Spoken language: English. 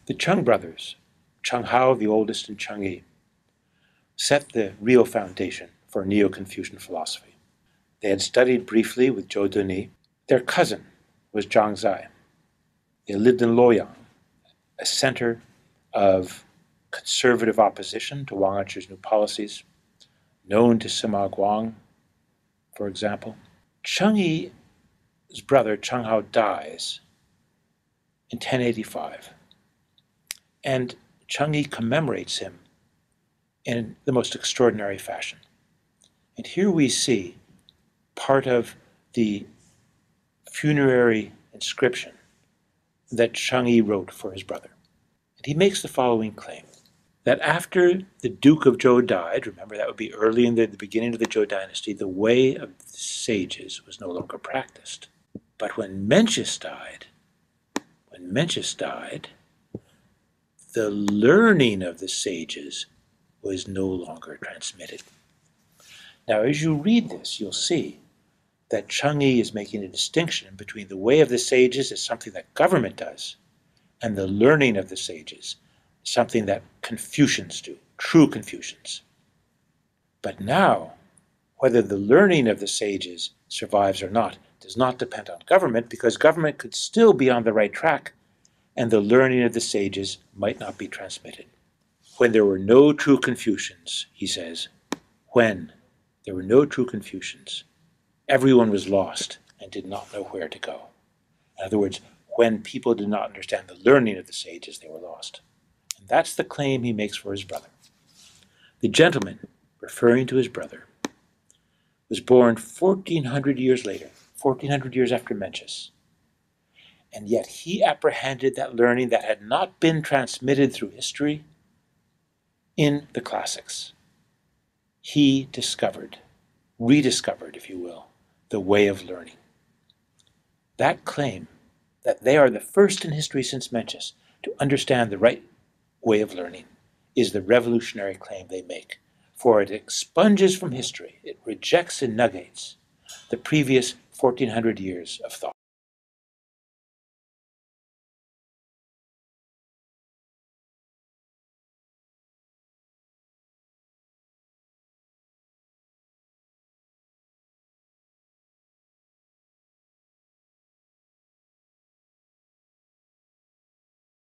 The Cheng brothers, Cheng Hao the oldest and Cheng Yi, set the real foundation for Neo-Confucian philosophy. They had studied briefly with Zhou Duni. Their cousin was Zhang Zai. They lived in Luoyang, a center of conservative opposition to Wang Anzhi's new policies, known to Sima Guang, for example. Cheng Yi's brother, Cheng Hao, dies in 1085, and Cheng Yi commemorates him in the most extraordinary fashion. And here we see part of the funerary inscription that Cheng Yi wrote for his brother. And he makes the following claim, that after the Duke of Zhou died, remember that would be early in the beginning of the Zhou dynasty, the way of the sages was no longer practiced. But when Mencius died, the learning of the sages was no longer transmitted. Now, as you read this, you'll see that Cheng Yi is making a distinction between the way of the sages as something that government does, and the learning of the sages, something that Confucians do, true Confucians. But now, whether the learning of the sages survives or not does not depend on government, because government could still be on the right track, and the learning of the sages might not be transmitted. When there were no true Confucians, he says, when there were no true Confucians, everyone was lost and did not know where to go. In other words, when people did not understand the learning of the sages, they were lost. And that's the claim he makes for his brother. The gentleman, referring to his brother, was born 1,400 years later, 1,400 years after Mencius. And yet he apprehended that learning that had not been transmitted through history in the classics. He discovered, rediscovered, if you will, the way of learning. That claim, that they are the first in history since Mencius to understand the right way of learning, is the revolutionary claim they make. For it expunges from history, it rejects and negates the previous 1,400 years of thought.